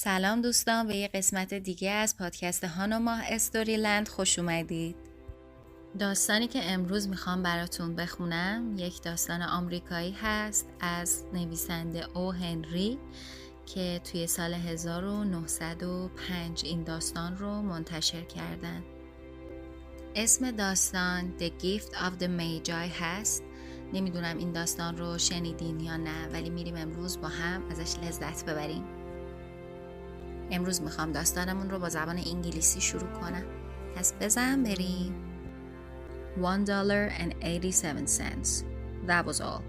سلام دوستان، به یه قسمت دیگه از پادکست هانوما استوریلند خوش اومدید. داستانی که امروز میخوام براتون بخونم یک داستان آمریکایی هست از نویسنده او هنری که توی سال 1905 این داستان رو منتشر کردن. اسم داستان The Gift of the Magi هست. نمیدونم این داستان رو شنیدین یا نه، ولی میریم امروز با هم ازش لذت ببریم. امروز میخوام داستانمون رو با زبان انگلیسی شروع کنم. پس بزن بریم. $1.87. That was all.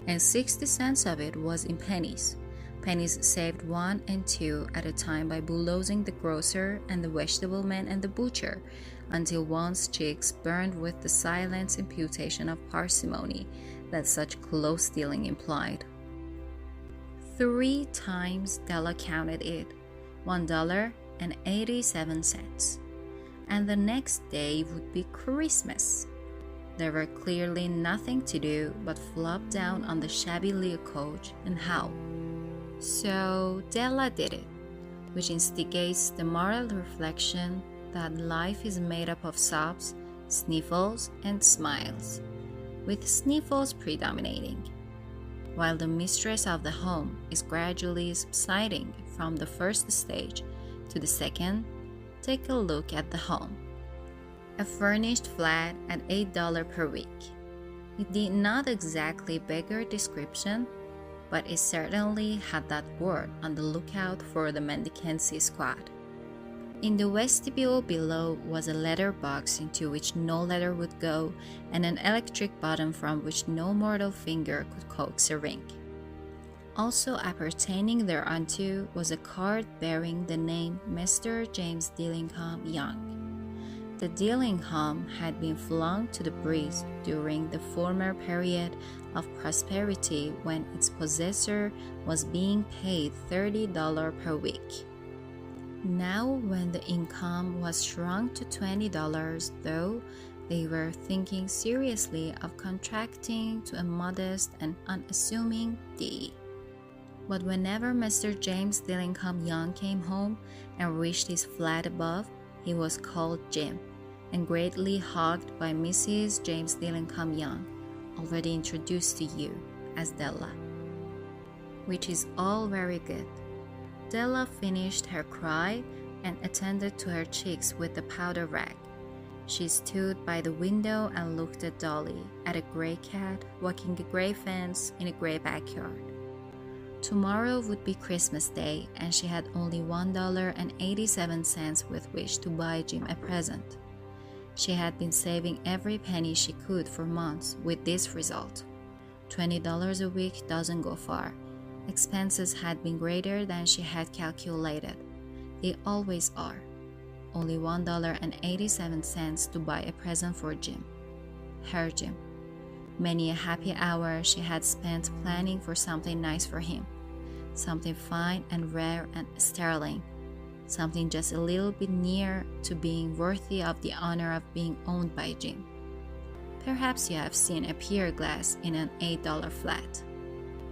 And 60 cents of it was in pennies. Pennies saved 1 and 2 at a time by bulldozing the grocer and the vegetable man and the butcher until one's cheeks burned with the silent imputation of parsimony that such close stealing implied. 3 times Della counted it. $1.87. And the next day would be Christmas. There were clearly nothing to do but flop down on the shabby little coach and howl. So Della did it, which instigates the moral reflection that life is made up of sobs, sniffles, and smiles, with sniffles predominating. While the mistress of the home is gradually subsiding from the first stage to the second, take a look at the home. A furnished flat at $8 per week. It did not exactly beggar description, but it certainly had that word on the lookout for the mendicancy squad. In the vestibule below was a letter box into which no letter would go and an electric button from which no mortal finger could coax a ring. Also appertaining thereunto was a card bearing the name Mr. James Dillingham Young. The Dillingham had been flung to the breeze during the former period of prosperity when its possessor was being paid $30 per week. Now, when the income was shrunk to $20, though, they were thinking seriously of contracting to a modest and unassuming D. But whenever Mr. James Dillingham Young came home and reached his flat above, he was called Jim, and greatly hogged by Mrs. James Dillingham Young, already introduced to you as Della. Which is all very good. Della finished her cry and attended to her cheeks with the powder rag. She stood by the window and looked at Dolly, at a gray cat walking a gray fence in a gray backyard. Tomorrow would be Christmas Day, and she had only $1.87 with which to buy Jim a present. She had been saving every penny she could for months with this result. $20 a week doesn't go far. Expenses had been greater than she had calculated. They always are. Only $1.87 to buy a present for Jim. Her Jim. Many a happy hour she had spent planning for something nice for him. Something fine and rare and sterling. Something just a little bit near to being worthy of the honor of being owned by Jim. Perhaps you have seen a pier glass in an $8 flat.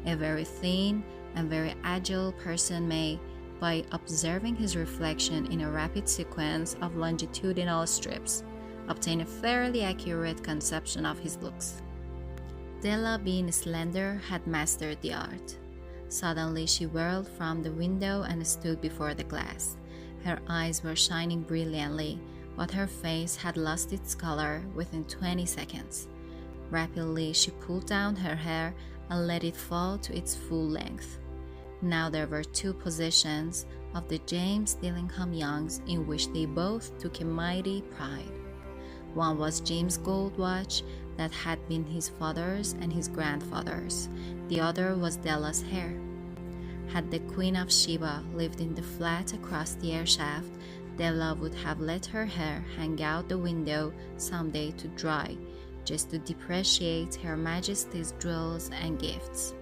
A very thin and very agile person may, by observing his reflection in a rapid sequence of longitudinal strips, obtain a fairly accurate conception of his looks. Della, being slender, had mastered the art. Suddenly she whirled from the window and stood before the glass. Her eyes were shining brilliantly, but her face had lost its color within 20 seconds. Rapidly she pulled down her hair and let it fall to its full length. Now there were 2 possessions of the James Dillingham Youngs in which they both took a mighty pride. One was Jim's gold watch that had been his father's and his grandfather's. The other was Della's hair. Had the Queen of Sheba lived in the flat across the air shaft, Della would have let her hair hang out the window some day to dry, just to depreciate Her Majesty's jewels and gifts.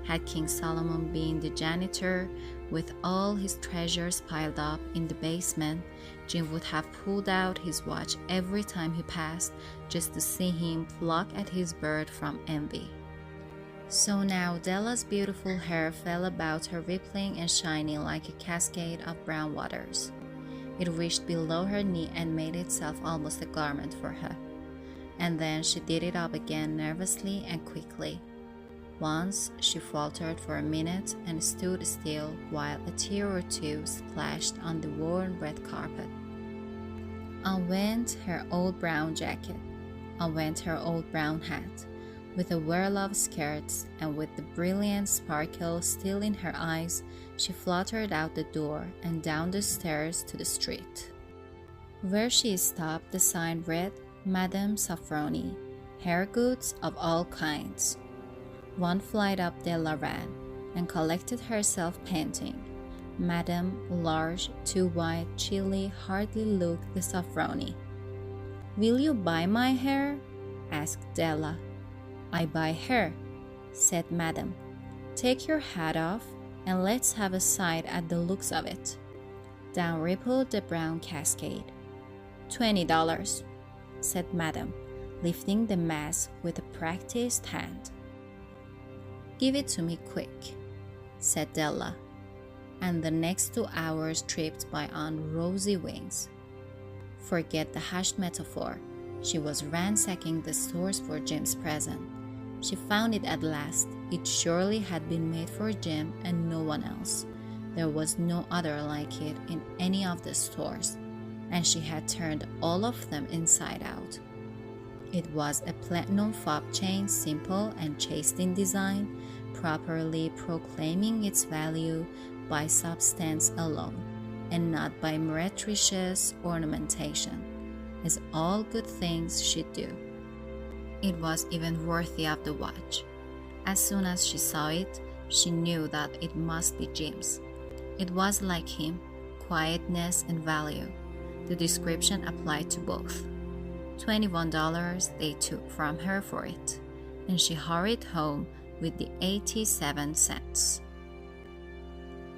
Had King Solomon been the janitor, with all his treasures piled up in the basement, Jim would have pulled out his watch every time he passed just to see him pluck at his bird from envy. So now Della's beautiful hair fell about her, rippling and shining like a cascade of brown waters. It reached below her knee and made itself almost a garment for her. And then she did it up again nervously and quickly. Once she faltered for a minute and stood still while a tear or two splashed on the worn red carpet. On went her old brown jacket. On went her old brown hat. With a whirl of skirts and with the brilliant sparkle still in her eyes, she fluttered out the door and down the stairs to the street. Where she stopped, the sign read, Madame Sofronie, hair goods of all kinds. One flight up Della ran and collected herself panting. Madame, large, too white, chilly, hardly looked the Sofronie. "Will you buy my hair?" asked Della. "I buy hair," said Madame. "Take your hat off and let's have a sight at the looks of it." Down rippled the brown cascade. $20, said Madame, lifting the mass with a practiced hand. "Give it to me quick," said Della, and the next 2 hours tripped by on rosy wings. Forget the hashed metaphor. She was ransacking the stores for Jim's present. She found it at last. It surely had been made for Jim and no one else. There was no other like it in any of the stores, and she had turned all of them inside out. It was a platinum fob chain, simple and chaste in design, properly proclaiming its value by substance alone, and not by meretricious ornamentation, as all good things should do. It was even worthy of the watch. As soon as she saw it, she knew that it must be Jim's. It was like him, quietness and value. The description applied to both. $21 they took from her for it, and she hurried home with the 87 cents.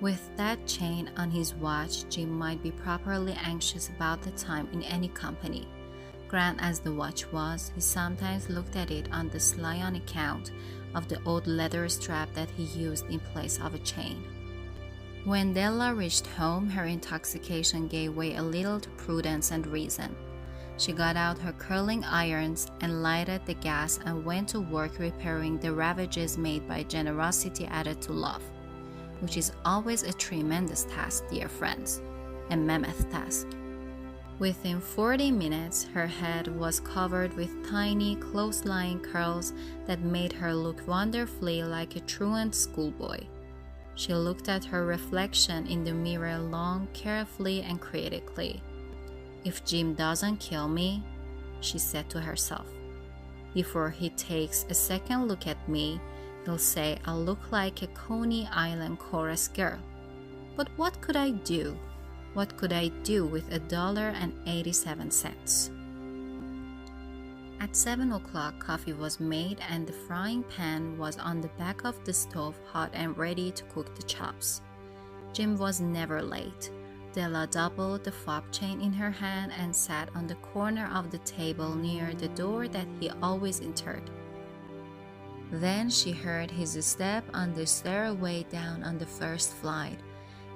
With that chain on his watch, Jim might be properly anxious about the time in any company. Grand as the watch was, he sometimes looked at it on the sly on account of the old leather strap that he used in place of a chain. When Della reached home, her intoxication gave way a little to prudence and reason. She got out her curling irons and lighted the gas and went to work repairing the ravages made by generosity added to love, which is always a tremendous task, dear friends, a mammoth task. Within 40 minutes, her head was covered with tiny, close-lying curls that made her look wonderfully like a truant schoolboy. She looked at her reflection in the mirror long, carefully, and critically. "If Jim doesn't kill me," she said to herself, "before he takes a second look at me, he'll say I look like a Coney Island chorus girl. But what could I do? What could I do with $1.87? At 7 o'clock, coffee was made and the frying pan was on the back of the stove, hot and ready to cook the chops. Jim was never late. Della doubled the fob chain in her hand and sat on the corner of the table near the door that he always entered. Then she heard his step on the stairway down on the first flight,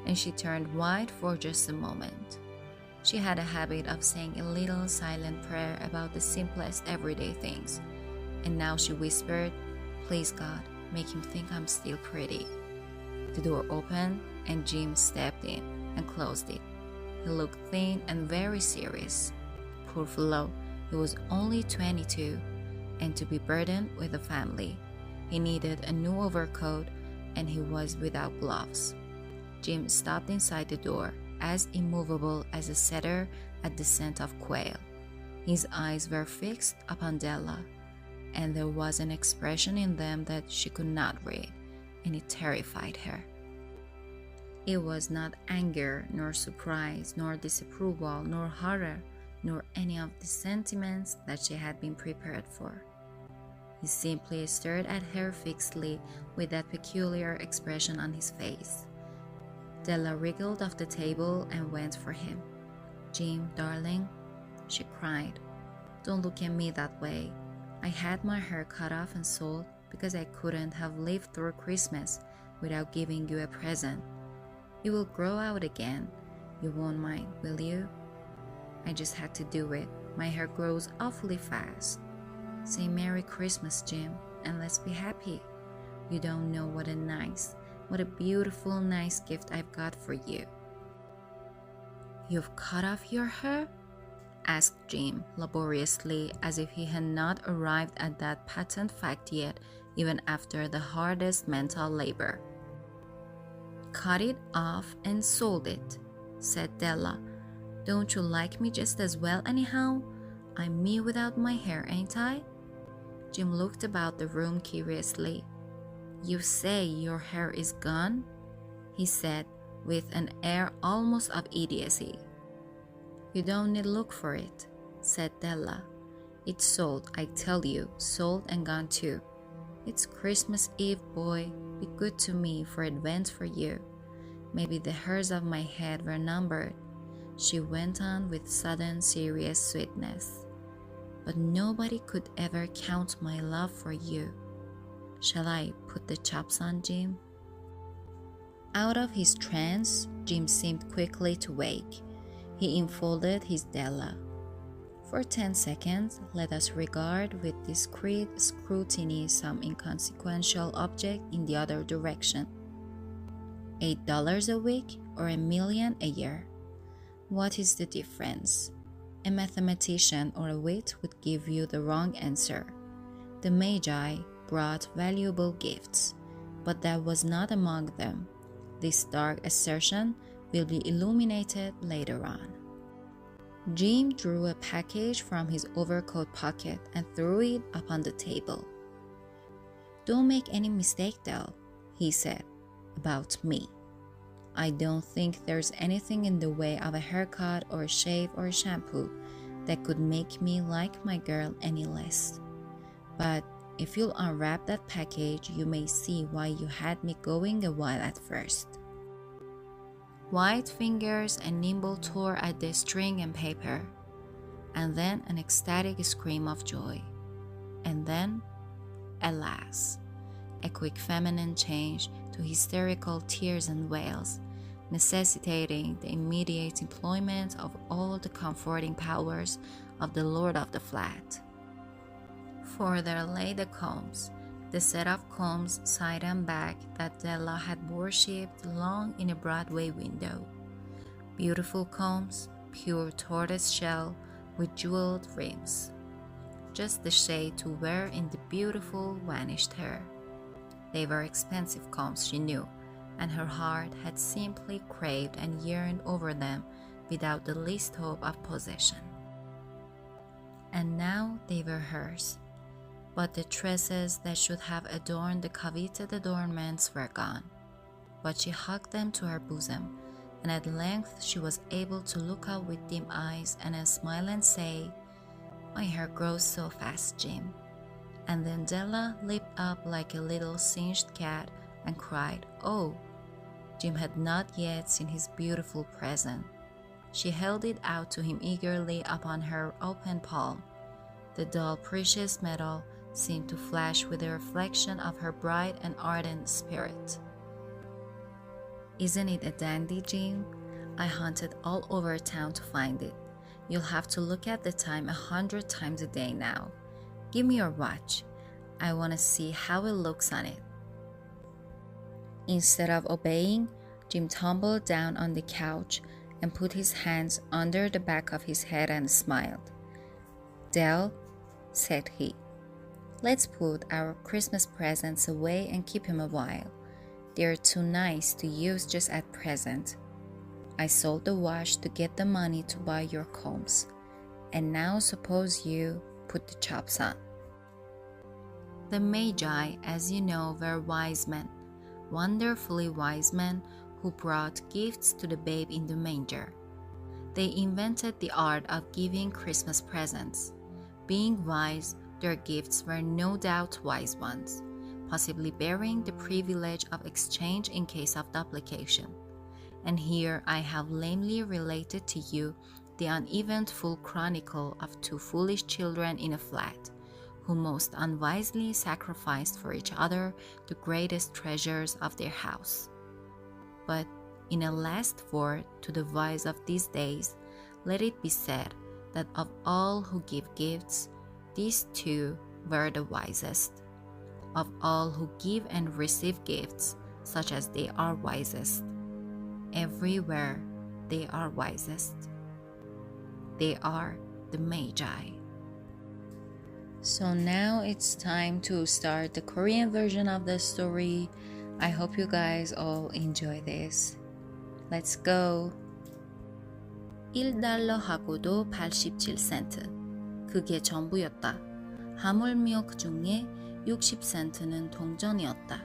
and she turned white for just a moment. She had a habit of saying a little silent prayer about the simplest everyday things, and now she whispered, "Please God, make him think I'm still pretty." The door opened and Jim stepped in and closed it. He looked thin and very serious. Poor fellow, he was only 22, and to be burdened with a family, he needed a new overcoat and he was without gloves. Jim stopped inside the door, as immovable as a setter at the scent of quail. His eyes were fixed upon Della, and there was an expression in them that she could not read, and it terrified her. It was not anger, nor surprise, nor disapproval, nor horror, nor any of the sentiments that she had been prepared for. He simply stared at her fixedly with that peculiar expression on his face. Della wriggled off the table and went for him. "Jim, darling," she cried, "don't look at me that way. I had my hair cut off and sold because I couldn't have lived through Christmas without giving you a present. You will grow out again. You won't mind, will you? I just had to do it. My hair grows awfully fast. Say Merry Christmas, Jim, and let's be happy. You don't know what a beautiful, nice gift I've got for you. You've cut off your hair? Asked Jim laboriously, as if he had not arrived at that patent fact yet, even after the hardest mental labor. Cut it off and sold it, said Della. Don't you like me just as well anyhow? I'm me without my hair, ain't I? Jim looked about the room curiously. You say your hair is gone? He said, with an air almost of idiocy. You don't need to look for it, said Della. It's sold, I tell you, sold and gone too. It's Christmas Eve, boy. Be good to me for advance for you. Maybe the hairs of my head were numbered, she went on with sudden serious sweetness. But nobody could ever count my love for you. Shall I put the chops on, Jim? Out of his trance, Jim seemed quickly to wake. He enfolded his Della. For 10 seconds, let us regard with discreet scrutiny some inconsequential object in the other direction. $8 a week or $1 million a year? What is the difference? A mathematician or a wit would give you the wrong answer. The Magi brought valuable gifts, but that was not among them. This dark assertion will be illuminated later on. Jim drew a package from his overcoat pocket and threw it upon the table. Don't make any mistake, Del, he said, about me. I don't think there's anything in the way of a haircut or a shave or a shampoo that could make me like my girl any less. But if you'll unwrap that package, you may see why you had me going a while at first. White fingers and nimble tore at the string and paper, and then an ecstatic scream of joy. And then, alas, a quick feminine change to hysterical tears and wails, necessitating the immediate employment of all the comforting powers of the lord of the flat. For there lay the combs, the set of combs side and back that Della had worshipped long in a Broadway window. Beautiful combs, pure tortoise shell with jeweled rims. Just the shade to wear in the beautiful vanished hair. They were expensive combs, she knew, and her heart had simply craved and yearned over them without the least hope of possession. And now they were hers. But the tresses that should have adorned the coveted adornments were gone. But she hugged them to her bosom, and at length she was able to look up with dim eyes and a smile and say, My hair grows so fast, Jim. And then Della leaped up like a little singed cat and cried, Oh! Jim had not yet seen his beautiful present. She held it out to him eagerly upon her open palm. The dull precious metal seemed to flash with the reflection of her bright and ardent spirit. Isn't it a dandy, Jim? I hunted all over town to find it. You'll have to look at the time 100 times a day now. Give me your watch. I want to see how it looks on it. Instead of obeying, Jim tumbled down on the couch and put his hands under the back of his head and smiled. Del, said he, let's put our Christmas presents away and keep him a while. They're too nice to use just at present. I sold the watch to get the money to buy your combs. And now suppose you put the chops on. The Magi, as you know, were wise men, wonderfully wise men who brought gifts to the babe in the manger. They invented the art of giving Christmas presents. Being wise, their gifts were no doubt wise ones, possibly bearing the privilege of exchange in case of duplication. And here I have lamely related to you the uneventful chronicle of two foolish children in a flat, who most unwisely sacrificed for each other the greatest treasures of their house. But in a last word to the wise of these days, let it be said that of all who give gifts, these two were the wisest. Of all who give and receive gifts, such as they are wisest. Everywhere they are wisest. They are the Magi. So now it's time to start the Korean version of the story. I hope you guys all enjoy this. Let's go. 1달러하고도 87센트. 그게 전부였다. 하물며 그 중에 60센트는 동전이었다.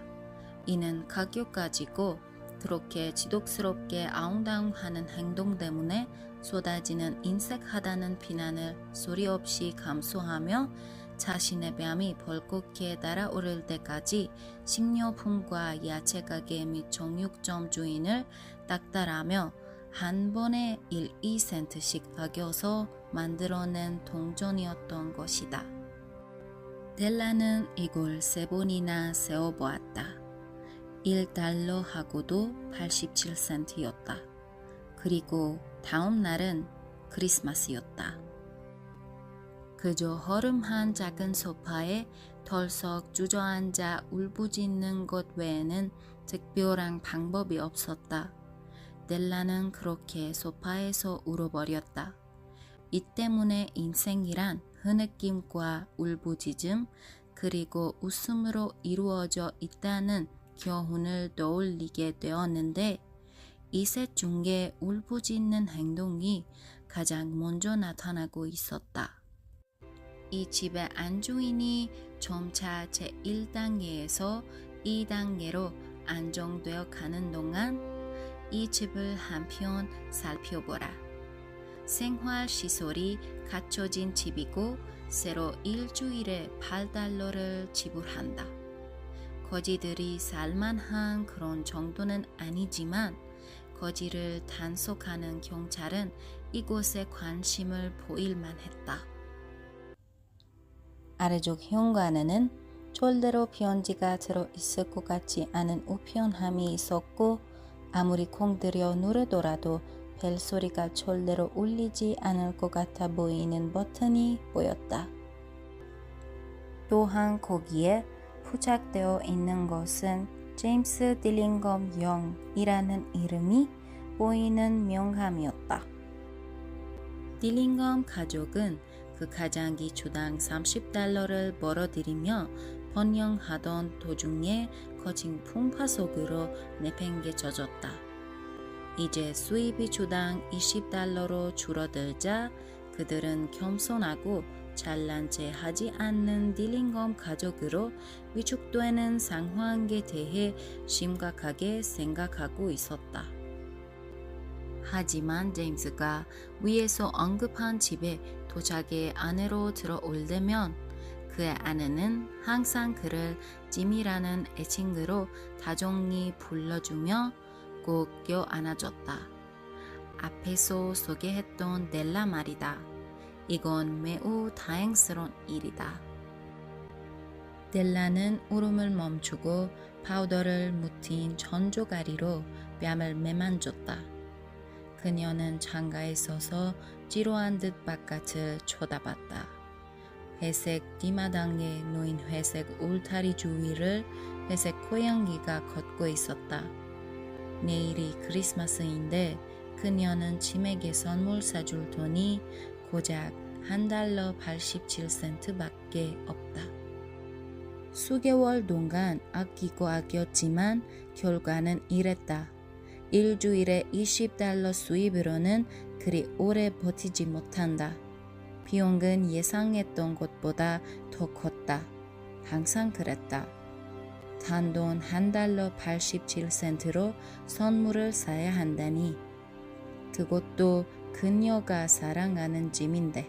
이는 가격 가지고 그렇게 지독스럽게 아웅다웅하는 행동 때문에 쏟아지는 인색하다는 비난을 소리 없이 감수하며 자신의 뺨이 벌겋게 달아오를 때까지 식료품과 야채 가게 및 정육점 주인을 닥달하며 한 번에 1, 2센트씩 아껴서 만들어낸 동전이었던 것이다. 델라는 이걸 3번이나 세어보았다. 1달러하고도 87센트였다. 그리고 다음 날은 크리스마스였다. 그저 허름한 작은 소파에 덜썩 주저앉아 울부짖는 것 외에는 특별한 방법이 없었다. 델라는 그렇게 소파에서 울어버렸다. 이 때문에 인생이란 흐느낌과 울부짖음 그리고 웃음으로 이루어져 있다는 교훈을 떠올리게 되었는데 이 셋 중에 울부짖는 행동이 가장 먼저 나타나고 있었다. 이 집의 안주인이 점차 제1단계에서 2단계로 안정되어 가는 동안 이 집을 한편 살펴보라. 생활시설이 갖춰진 집이고 새로 일주일에 8달러를 지불한다. 거지들이 살만한 그런 정도는 아니지만 거지를 단속하는 경찰은 이곳에 관심을 보일만 했다. 아래쪽 현관에는 절대로 편지가 들어있을 것 같지 않은 우편함이 있었고 아무리 공들여 누르더라도 벨소리가 절대로 울리지 않을 것 같아 보이는 버튼이 보였다. 또한 거기에 부착되어 있는 것은 제임스 딜링검 영이라는 이름이 보이는 명함이었다. 딜링검 가족은 그 가장이 주당 30달러를 벌어들이며 번영하던 도중에 거친 풍파 속으로 내팽개쳐졌다. 이제 수입이 주당 20달러로 줄어들자 그들은 겸손하고 잘난 체 하지 않는 딜링검 가족으로 위축되는 상황에 대해 심각하게 생각하고 있었다. 하지만 제임스가 위에서 언급한 집에 도자기 안으로 들어올 때면 그의 아내는 항상 그를 짐이라는 애칭으로 다정히 불러주며 꼭 껴안아줬다. 앞에서 소개했던 델라 말이다. 이건 매우 다행스러운 일이다. 델라는 울음을 멈추고 파우더를 묻힌 전조가리로 뺨을 매만졌다. 그녀는 창가에 서서 지루한 듯 바깥을 쳐다봤다. 회색 뒷마당에 놓인 회색 울타리 주위를 회색 고양이가 걷고 있었다. 내일이 크리스마스인데 그녀는 짐에게 선물 사줄 돈이 고작 1달러 87센트밖에 없다. 수개월 동안 아끼고 아꼈지만 결과는 이랬다. 일주일에 20달러 수입으로는 그리 오래 버티지 못한다. 비용은 예상했던 것보다 더 컸다. 항상 그랬다. 단돈 1달러 87센트로 선물을 사야 한다니. 그것도 그녀가 사랑하는 짐인데.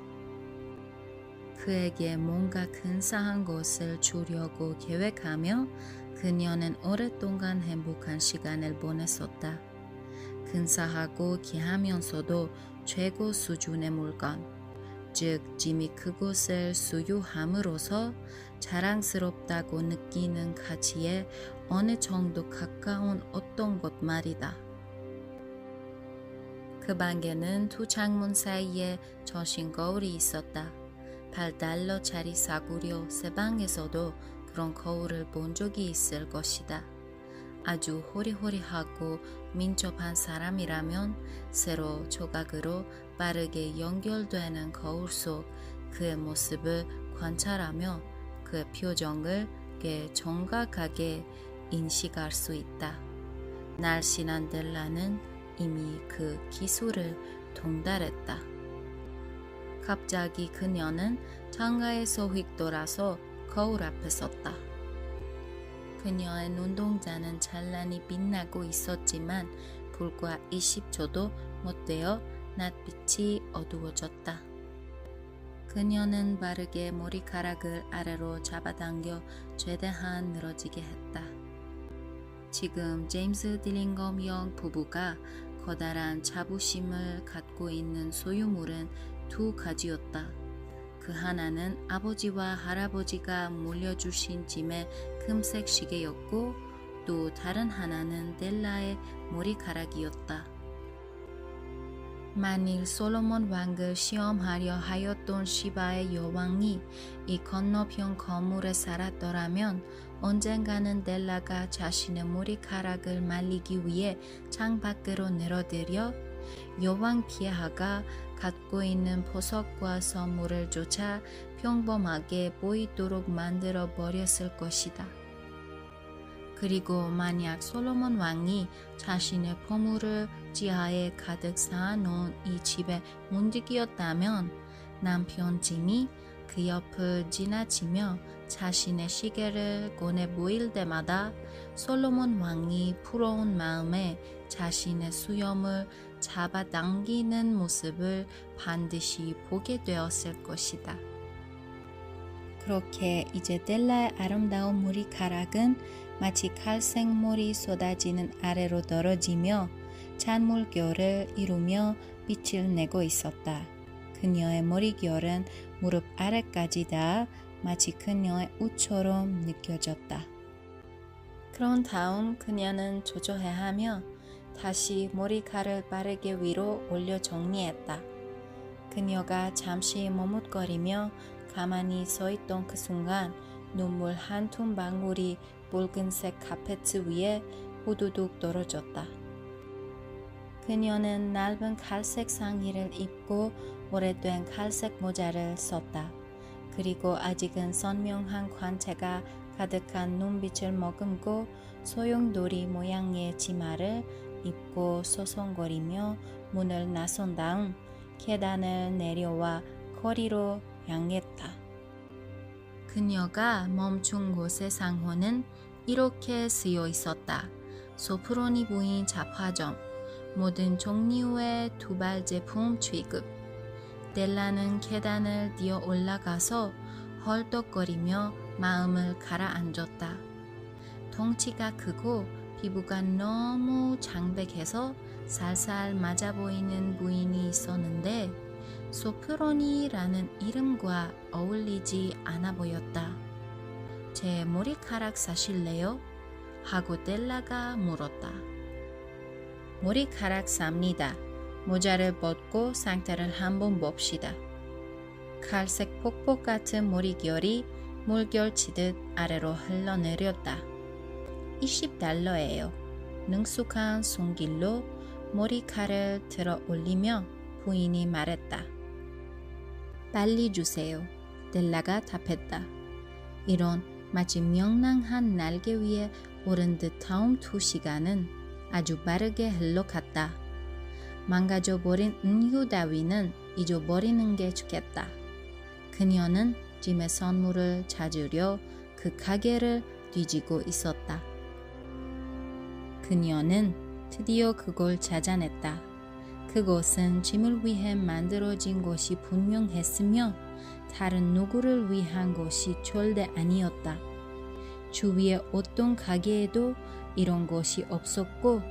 그에게 뭔가 근사한 것을 주려고 계획하며 그녀는 오랫동안 행복한 시간을 보냈었다. 근사하고 귀하면서도 최고 수준의 물건. 즉 짐이 그곳을 수유함으로써 자랑스럽다고 느끼는 가치에 어느 정도 가까운 어떤 것 말이다. 그 방에는 두 창문 사이에 저신 거울이 있었다. $8짜리 싸구려 새 방에서도 그런 거울을 본 적이 있을 것이다. 아주 호리호리하고 민첩한 사람이라면 세로 조각으로 빠르게 연결되는 거울 속 그의 모습을 관찰하며 그의 표정을 꽤 정확하게 인식할 수 있다. 날씬한 델라는 이미 그 기술을 통달했다. 갑자기 그녀는 창가에서 휙 돌아서 거울 앞에 섰다. 그녀의 눈동자는 찬란히 빛나고 있었지만 불과 20초도 못 되어 낮빛이 어두워졌다. 그녀는 빠르게 머리카락을 아래로 잡아당겨 최대한 늘어지게 했다. 지금 제임스 딜링엄 영 부부가 커다란 자부심을 갖고 있는 소유물은 두 가지였다. 그 하나는 아버지와 할아버지가 물려주신 짐의 금색 시계였고 또 다른 하나는 델라의 머리카락이었다. 만일 솔로몬 왕을 시험하려 하였던 시바의 여왕이 이 건너편 건물에 살았더라면 언젠가는 델라가 자신의 머리카락을 말리기 위해 창밖으로 내려들여 여왕 폐하가 갖고 있는 보석과 선물을 조차 평범하게 보이도록 만들어 버렸을 것이다. 그리고 만약 솔로몬 왕이 자신의 보물을 지하에 가득 쌓아놓은 이 집의 문득이었다면 남편 짐이 그 옆을 지나치며 자신의 시계를 꺼내 보일 때마다 솔로몬 왕이 부러운 마음에 자신의 수염을 잡아당기는 모습을 반드시 보게 되었을 것이다. 그렇게 이제 델라의 아름다운 머리카락은 마치 칼색물이 쏟아지는 아래로 떨어지며 찬물결을 이루며 빛을 내고 있었다. 그녀의 머리결은 무릎 아래까지 다 마치 그녀의 옷처럼 느껴졌다. 그런 다음 그녀는 조조해하며 다시 머리칼을 빠르게 위로 올려 정리했다. 그녀가 잠시 머뭇거리며 가만히 서 있던 그 순간 눈물 한 툼방울이 붉은색 카페트 위에 후두둑 떨어졌다. 그녀는 넓은 갈색 상의를 입고 오래된 갈색 모자를 썼다. 그리고 아직은 선명한 광채가 가득한 눈빛을 머금고 소용돌이 모양의 치마를 입고 소송거리며 문을 나선 다음 계단을 내려와 거리로 향했다. 그녀가 멈춘 곳의 상호는 이렇게 쓰여 있었다. 소프로니 부인 잡화점, 모든 종류의 두발 제품 취급. 델라는 계단을 뛰어 올라가서 헐떡거리며 마음을 가라앉았다. 덩치가 크고 피부가 너무 장백해서 살살 맞아 보이는 부인이 있었는데 소프로니라는 이름과 어울리지 않아 보였다. 제 머리카락 사실래요? 하고 델라가 물었다. 머리카락 삽니다. 모자를 벗고 상태를 한번 봅시다. 갈색 폭포 같은 머리결이 물결 치듯 아래로 흘러내렸다. $20예요. 능숙한 손길로 머리칼을 들어 올리며 부인이 말했다. 빨리 주세요. 델라가 답했다. 이런 마치 명랑한 날개 위에 오른 듯한 2시간은 아주 빠르게 흘러갔다. 망가져버린 은유 따위는 잊어버리는 게 좋겠다. 그녀는 짐의 선물을 찾으려 그 가게를 뒤지고 있었다. 그녀는 드디어 그걸 찾아냈다. 그곳은 짐을 위해 만들어진 곳이 분명했으며 다른 누구를 위한 것이 절대 아니었다. 주위의 어떤 가게에도 이런 것이 없었고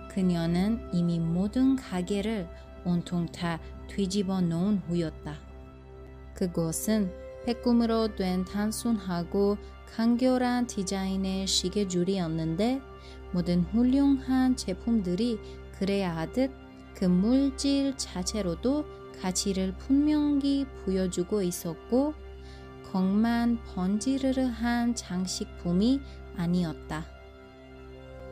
그녀는 이미 모든 가게를 온통 다 뒤집어 놓은 후였다. 그곳은 백금으로 된 단순하고 간결한 디자인의 시계줄이었는데 모든 훌륭한 제품들이 그래야 하듯 그 물질 자체로도 가치를 분명히 보여주고 있었고 것만 번지르르한 장식품이 아니었다.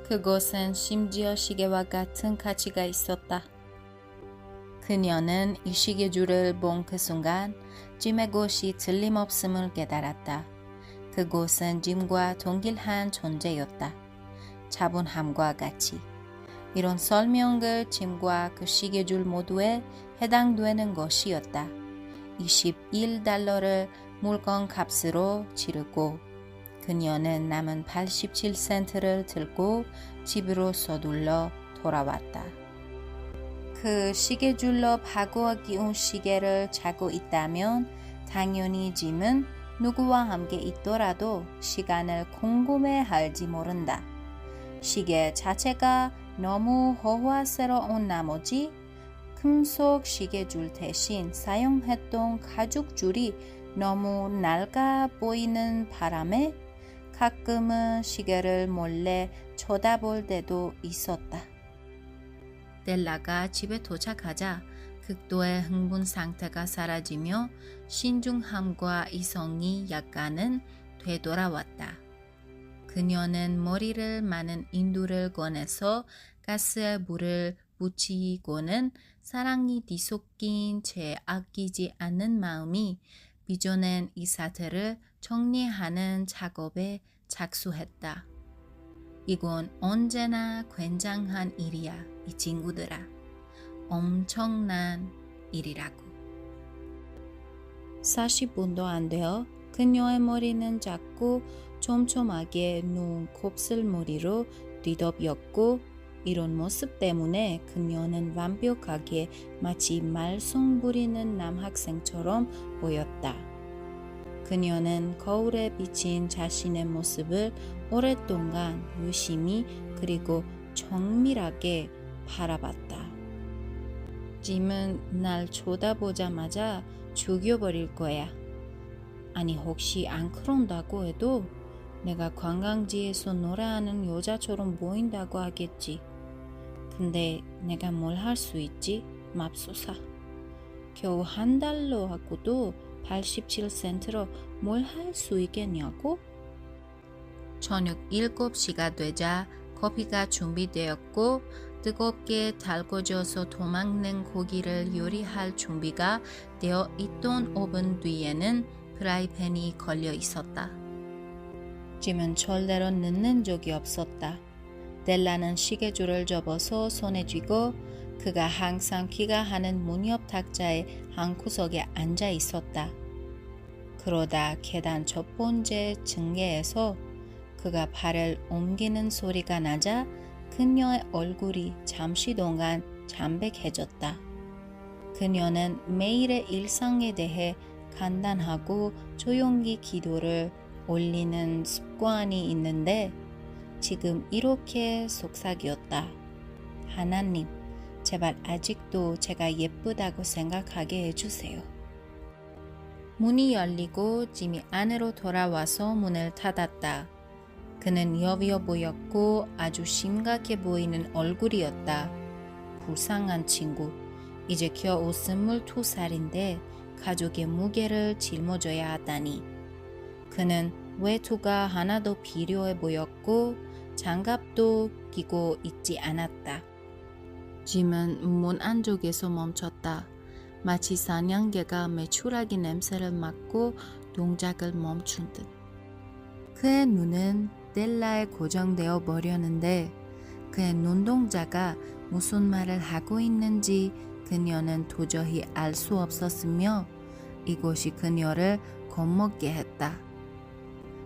그곳은 심지어 시계와 같은 가치가 있었다. 그녀는 이 시계줄을 본 그 순간 짐의 곳이 틀림없음을 깨달았다. 그곳은 짐과 동일한 존재였다. 차분함과 가치. 이런 설명을 짐과 그 시계줄 모두에 해당되는 것이었다. 21달러를 물건 값으로 치르고 그녀는 남은 87센트를 들고 집으로 서둘러 돌아왔다. 그 시계줄로 바구어 끼운 시계를 차고 있다면 당연히 짐은 누구와 함께 있더라도 시간을 궁금해할지 모른다. 시계 자체가 너무 호화스러운 나머지 금속 시계줄 대신 사용했던 가죽줄이 너무 낡아 보이는 바람에 가끔은 시계를 몰래 쳐다볼 때도 있었다. 델라가 집에 도착하자 극도의 흥분 상태가 사라지며 신중함과 이성이 약간은 되돌아왔다. 그녀는 머리를 마는 인두를 꺼내서 가스에 물을 묻히고는 사랑이 뒤섞인 채 아끼지 않는 마음이 빚어낸 이 사태를 정리하는 작업에 착수했다. 이건 언제나 굉장한 일이야, 이 친구들아. 엄청난 일이라고. 40분도 안 되어 그녀의 머리는 자꾸 촘촘하게 누운 곱슬머리로 뒤덮였고 이런 모습 때문에 그녀는 완벽하게 마치 말썽 부리는 남학생처럼 보였다. 그녀는 거울에 비친 자신의 모습을 오랫동안 유심히 그리고 정밀하게 바라봤다. 짐은 날 쳐다보자마자 죽여버릴 거야. 아니 혹시 안 그런다고 해도 내가 관광지에서 노래하는 여자처럼 보인다고 하겠지. 근데 내가 뭘 할 수 있지? 맙소사. 겨우 $1 하고도 87센트로 뭘 할 수 있겠냐고? 저녁 7시가 되자 커피가 준비되었고 뜨겁게 달궈져서 도망는 고기를 요리할 준비가 되어 있던 오븐 뒤에는 프라이팬이 걸려 있었다. 짐은 절대로 늦는 적이 없었다. 델라는 시계줄을 접어서 손에 쥐고 그가 항상 귀가하는 문 옆 탁자의 한 구석에 앉아 있었다. 그러다 계단 첫 번째 층계에서 그가 발을 옮기는 소리가 나자 그녀의 얼굴이 잠시 동안 잠백해졌다. 그녀는 매일의 일상에 대해 간단하고 조용히 기도를 올리는 습관이 있는데 지금 이렇게 속삭였다. 하나님, 제발 아직도 제가 예쁘다고 생각하게 해주세요. 문이 열리고 짐이 안으로 돌아와서 문을 닫았다. 그는 여비어 보였고 아주 심각해 보이는 얼굴이었다. 불쌍한 친구. 이제 겨우 22살인데 가족의 무게를 짊어져야 하다니. 그는 외투가 하나도 필요해 보였고 장갑도 끼고 있지 않았다. 짐은 문 안쪽에서 멈췄다. 마치 사냥개가 메추라기 냄새를 맡고 동작을 멈춘 듯. 그의 눈은 델라에 고정되어 버렸는데 그의 눈동자가 무슨 말을 하고 있는지 그녀는 도저히 알 수 없었으며 이곳이 그녀를 겁먹게 했다.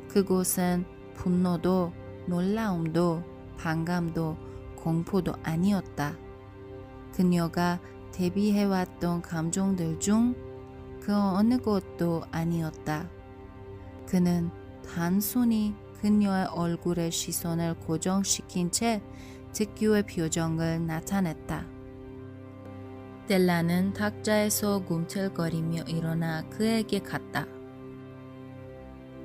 그곳은 분노도 놀라움도 반감도 공포도 아니었다. 그녀가 대비해왔던 감정들 중 그 어느 것도 아니었다. 그는 단순히 그녀의 얼굴에 시선을 고정시킨 채 특유의 표정을 나타냈다. 델라는 탁자에서 꿈틀거리며 일어나 그에게 갔다.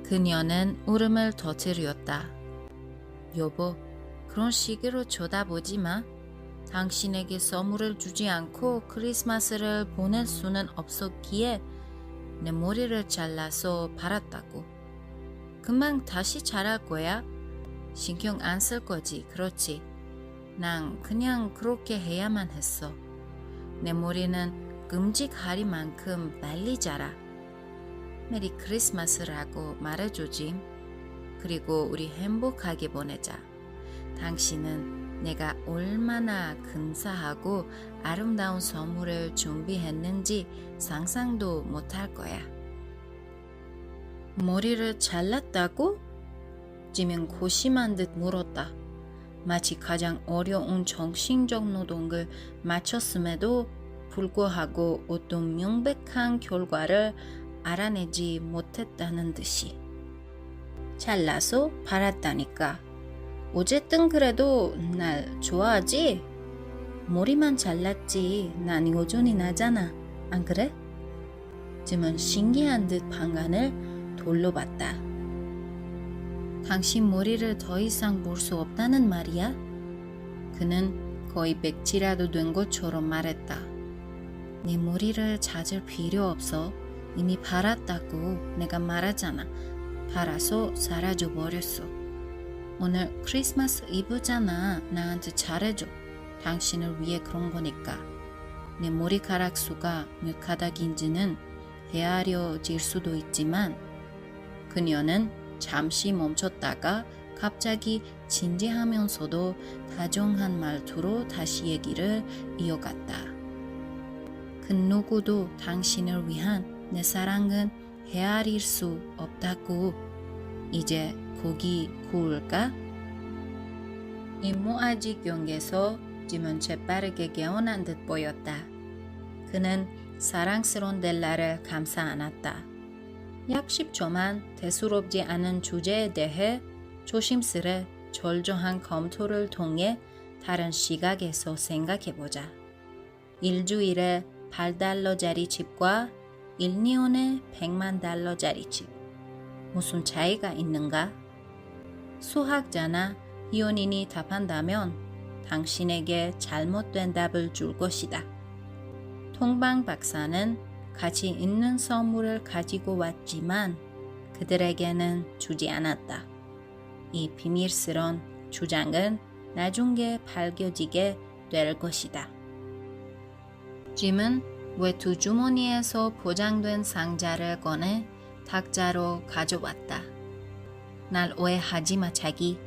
그녀는 울음을 터뜨렸다. 여보, 그런 식으로 쳐다보지 마. 당신에게 선물을 주지 않고 크리스마스를 보낼 수는 없었기에 내 머리를 잘라서 발랐다고. 금방 다시 자랄 거야. 신경 안 쓸 거지, 그렇지? 난 그냥 그렇게 해야만 했어. 내 머리는 끔찍할 만큼 빨리 자라. 메리 크리스마스라고 말해줘, 짐. 그리고 우리 행복하게 보내자. 당신은 내가 얼마나 근사하고 아름다운 선물을 준비했는지 상상도 못할 거야. 머리를 잘랐다고? 짐은 고심한 듯 물었다. 마치 가장 어려운 정신적 노동을 마쳤음에도 불구하고 어떤 명백한 결과를 알아내지 못했다는 듯이. 잘라서 발랐다니까. 어쨌든 그래도 날 좋아하지? 머리만 잘랐지 난 여전히 나잖아. 안 그래? 짐은 신기한 듯 방안을 돌려봤다. 당신 머리를 더 이상 볼 수 없다는 말이야? 그는 거의 백지라도 된 것처럼 말했다. 네 머리를 찾을 필요 없어. 이미 발랐다고 내가 말하잖아. 발라서 사라져버렸어. 오늘 크리스마스 이브잖아. 나한테 잘해줘. 당신을 위해 그런 거니까. 내 머리카락 수가 몇 가닥인지는 헤아려질 수도 있지만 그녀는 잠시 멈췄다가 갑자기 진지하면서도 다정한 말투로 다시 얘기를 이어갔다. 그 누구도 당신을 위한 내 사랑은 헤아릴 수 없다고. 이제 고기 구울까? 임무 아직 경계에서 짐은 재빠르게 깨어난 듯 보였다. 그는 사랑스러운 델라를 감싸 안았다. 약 10초만 대수롭지 않은 주제에 대해 조심스레 절저한 검토를 통해 다른 시각에서 생각해보자. 일주일에 $8짜리 집과 1년에 $1,000,000짜리 집. 무슨 차이가 있는가? 수학자나 희연인이 답한다면 당신에게 잘못된 답을 줄 것이다. 통방 박사는 가치 있는 선물을 가지고 왔지만 그들에게는 주지 않았다. 이 비밀스러운 주장은 나중에 밝혀지게 될 것이다. 짐은 외투 주머니에서 포장된 상자를 꺼내 탁자로 가져왔다. 날 오해하지 마, 자기.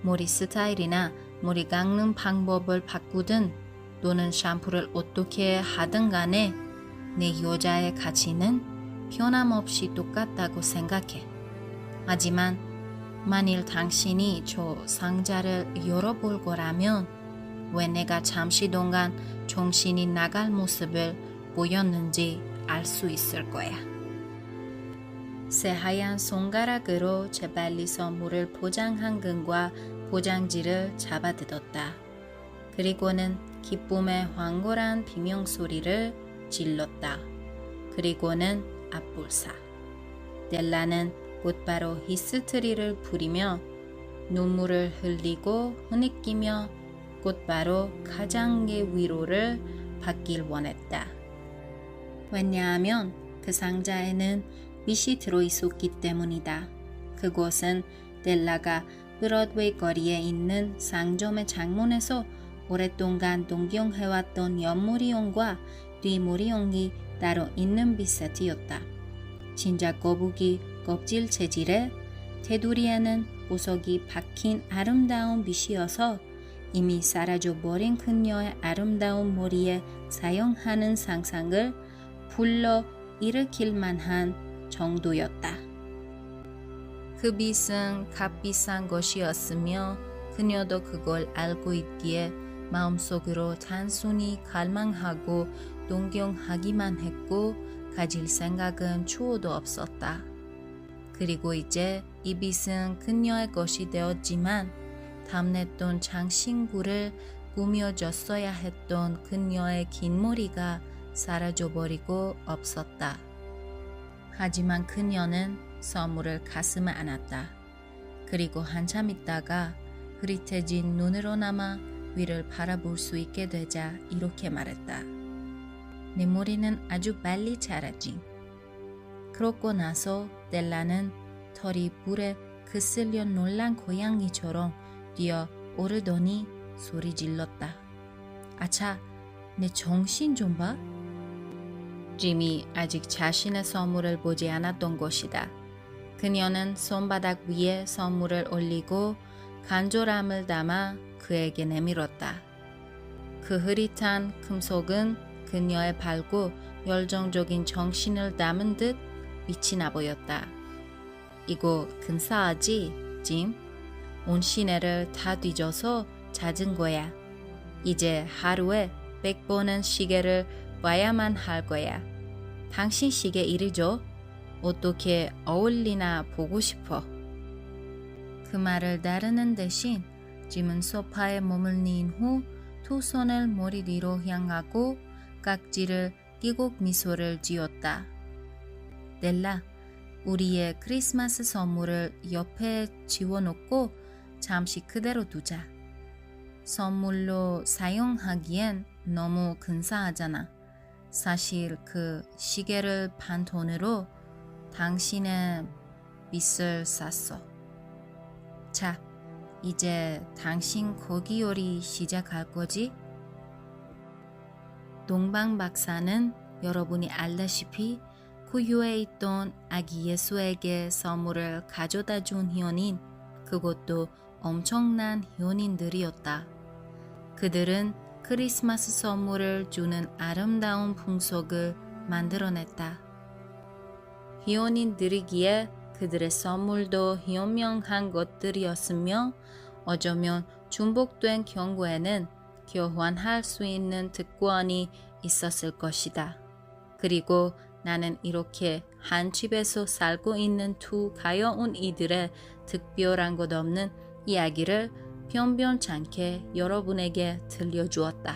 머리 스타일이나 머리 깎는 방법을 바꾸든 또는 샴푸를 어떻게 하든 간에 내 여자의 가치는 변함없이 똑같다고 생각해. 하지만 만일 당신이 저 상자를 열어볼 거라면 왜 내가 잠시 동안 정신이 나갈 모습을 보였는지 알 수 있을 거야. 새하얀 손가락으로 재빨리 선물을 포장한 끈과 포장지를 잡아뜯었다. 그리고는 기쁨의 황홀한 비명소리를 질렀다. 그리고는 앞불사. 델라는 곧바로 히스테리를 부리며 눈물을 흘리고 흐느끼며 곧바로 가장의 위로를 받길 원했다. 왜냐하면 그 상자에는 빛이 들어있었기 때문이다. 그곳은 델라가 브로드웨이 거리에 있는 상점의 창문에서 오랫동안 동경해왔던 옆머리용과 뒷머리용이 따로 있는 빗세트였다. 진짜 거북이 껍질 재질에 테두리에는 보석이 박힌 아름다운 빛이어서 이미 사라져버린 그녀의 아름다운 머리에 사용하는 상상을 불러 일으킬 만한 정도였다. 그 빛은 값비싼 것이었으며 그녀도 그걸 알고 있기에 마음속으로 단순히 갈망하고 동경하기만 했고 가질 생각은 추호도 없었다. 그리고 이제 이 빛은 그녀의 것이 되었지만 탐냈던 장신구를 꾸며졌어야 했던 그녀의 긴 머리가 사라져버리고 없었다. 하지만 그녀는 선물을 가슴에 안았다. 그리고 한참 있다가 흐릿해진 눈으로나마 위를 바라볼 수 있게 되자 이렇게 말했다. 내 머리는 아주 빨리 자라지. 그러고 나서 델라는 털이 불에 그슬려 놀란 고양이처럼 뛰어 오르더니 소리 질렀다. 아차, 내 정신 좀 봐. 짐이 아직 자신의 선물을 보지 않았던 것이다. 그녀는 손바닥 위에 선물을 올리고 간절함을 담아 그에게 내밀었다. 그 흐릿한 금속은 그녀의 밝고 열정적인 정신을 담은 듯 빛이 나 보였다. 이거 근사하지, 짐? 온 시내를 다 뒤져서 찾은 거야. 이제 하루에 100번은 시계를 봐야만 할 거야. 당신 시계 이리 줘. 어떻게 어울리나 보고 싶어. 그 말을 따르는 대신 짐은 소파에 몸을 뉘인 후 두 손을 머리 뒤로 향하고 깍지를 끼고 미소를 지었다. 넬라, 우리의 크리스마스 선물을 옆에 지워놓고 잠시 그대로 두자. 선물로 사용하기엔 너무 근사하잖아. 사실 그 시계를 판 돈으로 당신의 빚을 샀어. 자, 이제 당신 고기 요리 시작할 거지? 동방 박사는 여러분이 알다시피 구유에 있던 아기 예수에게 선물을 가져다 준 희연인, 그것도 엄청난 희연인들이었다. 그들은 크리스마스 선물을 주는 아름다운 풍속을 만들어냈다. 희연인들이기에 그들의 선물도 현명한 것들이었으며 어쩌면 중복된 경우에는 교환할 수 있는 특권이 있었을 것이다. 그리고 나는 이렇게 한 집에서 살고 있는 두 가여운 이들의 특별한 것 없는 이야기를 변변찮게 여러분에게 들려주었다.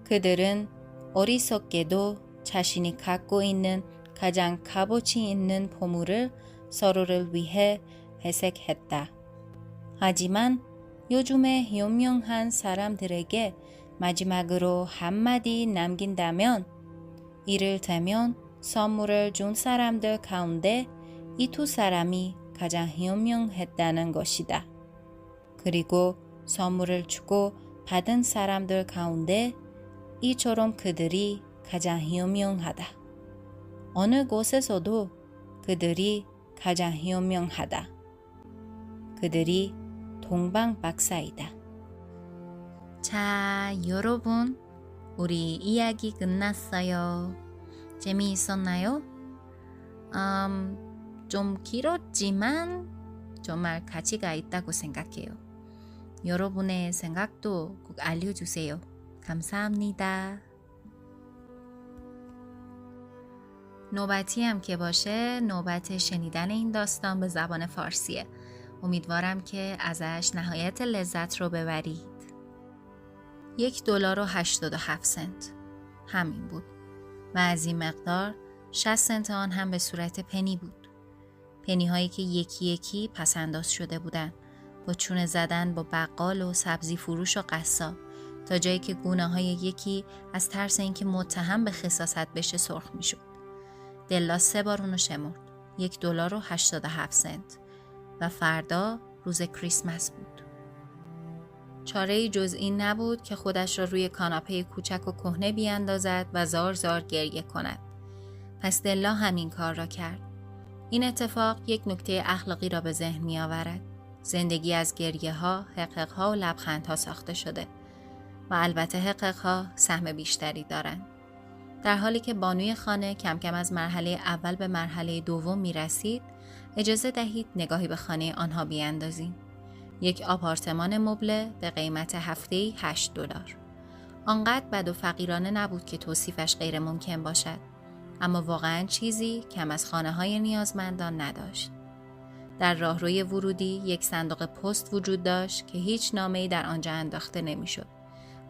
그들은 어리석게도 자신이 갖고 있는 가장 값어치 있는 보물을 서로를 위해 회색했다. 하지만 요즘의 현명한 사람들에게 마지막으로 한마디 남긴다면 이를테면 선물을 준 사람들 가운데 이 두 사람이 가장 현명했다는 것이다. 그리고 선물을 주고 받은 사람들 가운데 이처럼 그들이 가장 현명하다. 어느 곳에서도 그들이 가장 현명하다. 그들이 동방 박사이다. 자, 여러분, 우리 이야기 끝났어요. 재미있었나요? 좀 길었지만 정말 가치가 있다고 생각해요. 여러분의 생각도 꼭 알려주세요. 감사합니다. نوبتی هم که باشه نوبت شنیدن این داستان به زبان فارسیه. امیدوارم که ازش نهایت لذت رو ببرید. $1.87 همین بود و از این مقدار 60 سنت آن هم به صورت پنی بود. پنی هایی که یکی یکی پسنداز شده بودن با چونه زدن با بقال و سبزی فروش و قصاب تا جایی که گونه های یکی از ترس اینکه متهم به خساست بشه سرخ می شد. دلا 3 بار اونو شمرد. $1.87 و فردا روز کریسمس بود. چاره‌ای جز این نبود که خودش را روی کاناپه کوچک و کهنه بیاندازد و زار زار گریه کند. پس دلا همین کار را کرد. این اتفاق یک نکته اخلاقی را به ذهن می آورد. زندگی از گریه ها، حقق ها و لبخند ها ساخته شده و البته حقق ها سهم بیشتری دارند. در حالی که بانوی خانه کم کم از مرحله اول به مرحله دوم می رسید، اجازه دهید نگاهی به خانه آنها بیاندازیم. یک آپارتمان مبله به قیمت هفته‌ای $8. آنقدر بد و فقیرانه نبود که توصیفش غیر ممکن باشد، اما واقعاً چیزی کم از خانه‌های نیازمندان نداشت. در راهروی ورودی یک صندوق پست وجود داشت که هیچ نامه‌ای در آنجا انداخته نمی‌شد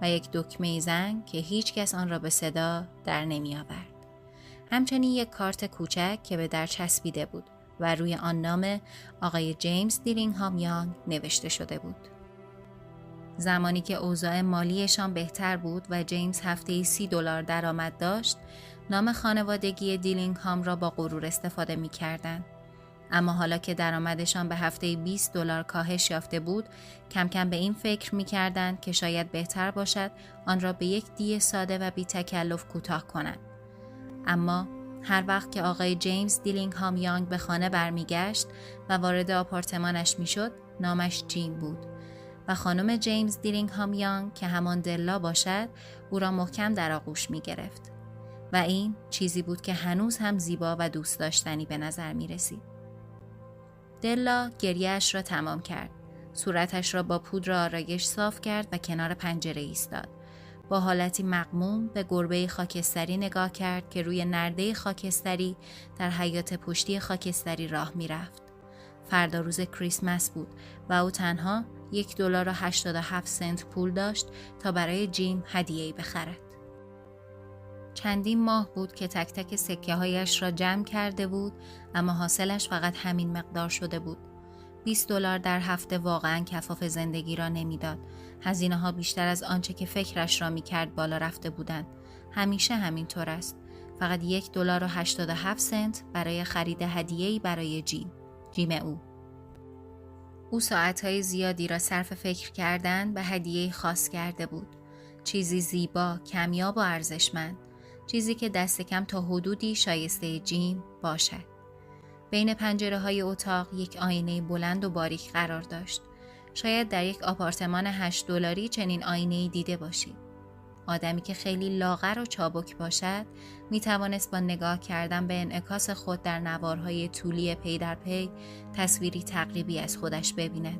و یک دکمه زنگ که هیچ کس آن را به صدا در نمی‌آورد. همچنین یک کارت کوچک که به در چسبیده بود و روی آن نام آقای جیمز دیلینگهام یانگ نوشته شده بود. زمانی که اوضاع مالیشان بهتر بود و جیمز هفته‌ای $30 درآمد داشت، نام خانوادگی دیلینگهام را با غرور استفاده می‌کردند. اما حالا که درآمدشان به هفته‌ای $20 کاهش یافته بود، کم کم به این فکر می‌کردند که شاید بهتر باشد آن را به یک دی ساده و بی تکلف کوتاه کنند. اما هر وقت که آقای جیمز دیلینگهام یانگ به خانه برمیگشت و وارد آپارتمانش میشد، نامش جیم بود و خانم جیمز دیلینگهام یانگ که همان دلا باشد، او را محکم در آغوش می‌گرفت و این چیزی بود که هنوز هم زیبا و دوست داشتنی به نظر می‌رسید. دلا گریه‌اش را تمام کرد. صورتش را با پودر آرایش صاف کرد و کنار پنجره ایستاد. با حالتی مغموم به گربه خاکستری نگاه کرد که روی نرده خاکستری در حیاط پشتی خاکستری راه می‌رفت. فردا روز کریسمس بود و او تنها $1.87 پول داشت تا برای جیم هدیه‌ای بخرد. چندین ماه بود که تک تک سکه‌هایش را جمع کرده بود، اما حاصلش فقط همین مقدار شده بود. $20 در هفته واقعاً کفاف زندگی را نمیداد. هزینه‌ها بیشتر از آنچه که فکرش را می‌کرد بالا رفته بودند. همیشه همینطور است. فقط $1.87 برای خرید هدیه‌ای برای جیم او. او ساعتهای زیادی را صرف فکر کردن به هدیه‌ای خاص کرده بود. چیزی زیبا، کمیاب و ارزشمند. چیزی که دست کم تا حدودی شایسته جیم باشد. بین پنجره‌های اتاق یک آینه بلند و باریک قرار داشت. شاید در یک آپارتمان $8 چنین آینه‌ای دیده باشید. آدمی که خیلی لاغر و چابک باشد می توانست با نگاه کردن به انعکاس خود در نوارهای طولی پی در پی تصویری تقریبی از خودش ببیند.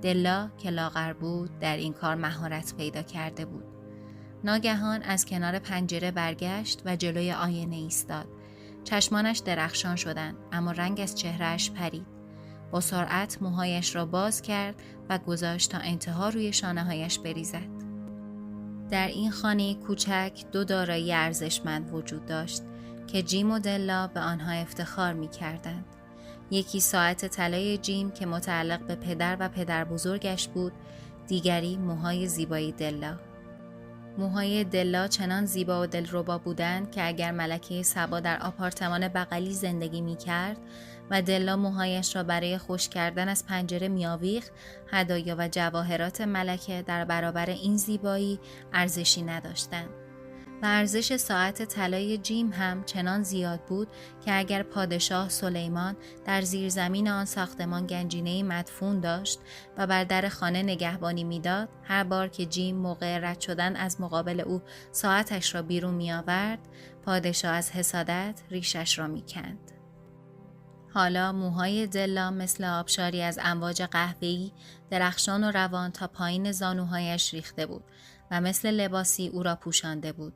دلا که لاغر بود در این کار مهارت پیدا کرده بود. ناگهان از کنار پنجره برگشت و جلوی آینه ایستاد. چشمانش درخشان شدند اما رنگ از چهرهش پرید. با سرعت موهایش را باز کرد و گذاشت تا انتها روی شانه‌هایش بریزد. در این خانه کوچک 2 دارایی ارزشمند وجود داشت که جیم و دلا به آنها افتخار می‌کردند. یکی ساعت طلای جیم که متعلق به پدر و پدر بزرگش بود، دیگری موهای زیبای دلا. موهای دلا چنان زیبا و دلربا بودند که اگر ملکه سبا در آپارتمان بغلی زندگی می‌کرد و دلا موهایش را برای خشک کردن از پنجره می‌آویخت، هدایا و جواهرات ملکه در برابر این زیبایی ارزشی نداشتند. و ارزش ساعت طلای جیم هم چنان زیاد بود که اگر پادشاه سلیمان در زیرزمین آن ساختمان گنجینه‌ای مدفون داشت و بر در خانه نگهبانی می‌داد، هر بار که جیم موقع رد شدن از مقابل او ساعتش را بیرون می‌آورد، پادشاه از حسادت ریشش را می‌کند. حالا موهای دلا مثل آبشاری از امواج قهوه‌ای درخشان و روان تا پایین زانوهایش ریخته بود و مثل لباسی او را پوشانده بود.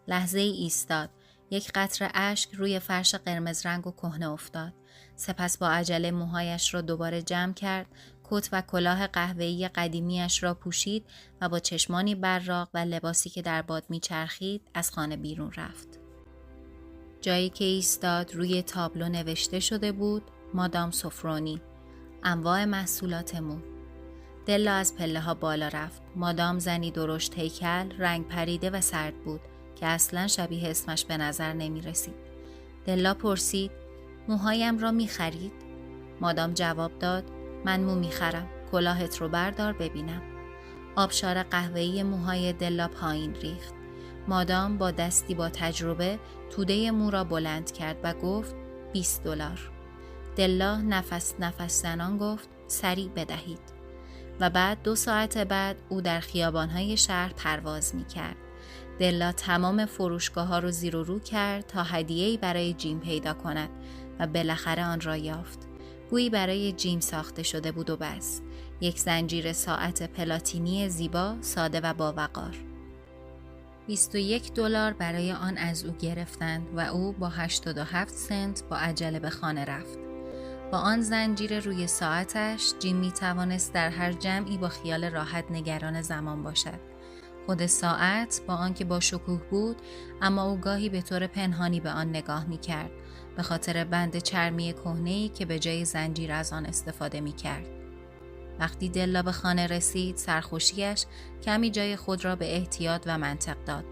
لحظه ای ایستاد. یک قطره اشک روی فرش قرمز رنگ و کهنه افتاد. سپس با عجله موهایش را دوباره جمع کرد، کت و کلاه قهوه‌ای قدیمیش را پوشید و با چشمانی براق و لباسی که در باد میچرخید از خانه بیرون رفت. جایی که ایستاد روی تابلو نوشته شده بود مادام سوفرونی، انواع محصولات مو. دلا از پله ها بالا رفت. مادام زنی درشت هیکل، رنگ پریده و سرد بود که اصلا شبیه اسمش به نظر نمی رسید. دلا پرسید موهایم را می خرید؟ مادام جواب داد من مو می خرم. کلاهت رو بردار ببینم. آبشار قهوه‌ای موهای دلا پایین ریخت. مادام با دستی با تجربه توده مو را بلند کرد و گفت $20. دلا نفس زنان گفت سریع بدهید. و بعد 2 ساعت بعد او در خیابان‌های شهر پرواز می‌کرد. دلا تمام فروشگاه‌ها رو زیر و رو کرد تا هدیه‌ای برای جیم پیدا کند و بالاخره آن را یافت. گویی برای جیم ساخته شده بود و بس. یک زنجیر ساعت پلاتینی زیبا، ساده و باوقار. $21 برای آن از او گرفتند و او با 87 سنت با عجله به خانه رفت. با آن زنجیر روی ساعتش، جیم می توانست در هر جمعی با خیال راحت نگران زمان باشد. خود ساعت با آنکه با شکوه بود، اما او گاهی به طور پنهانی به آن نگاه می کرد، به خاطر بند چرمی کهنه‌ای که به جای زنجیر از آن استفاده می کرد. وقتی دلا به خانه رسید، سرخوشیش کمی جای خود را به احتیاط و منطق داد.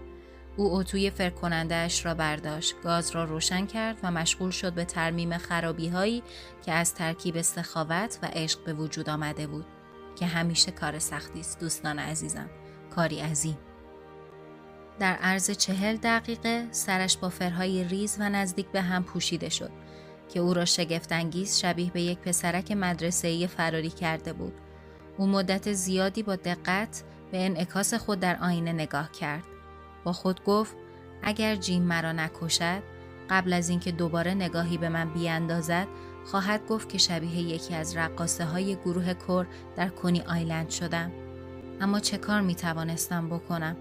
او اتوی فرکننده‌اش را برداشت، گاز را روشن کرد و مشغول شد به ترمیم خرابی‌هایی که از ترکیب سخاوت و عشق به وجود آمده بود، که همیشه کار سختی است دوستان عزیزم، کاری عظیم. در عرض 40 دقیقه سرش با فرهای ریز و نزدیک به هم پوشیده شد که او را شگفت‌انگیز شبیه به یک پسرک مدرسه‌ای فراری کرده بود. او مدت زیادی با دقت به انعکاس خود در آینه نگاه کرد. با خود گفت اگر جیم مرا نکشد، قبل از اینکه دوباره نگاهی به من بیاندازد، خواهد گفت که شبیه یکی از رقاصه‌های گروه کور در کنی آیلند شدم. اما چه کار می توانستم بکنم؟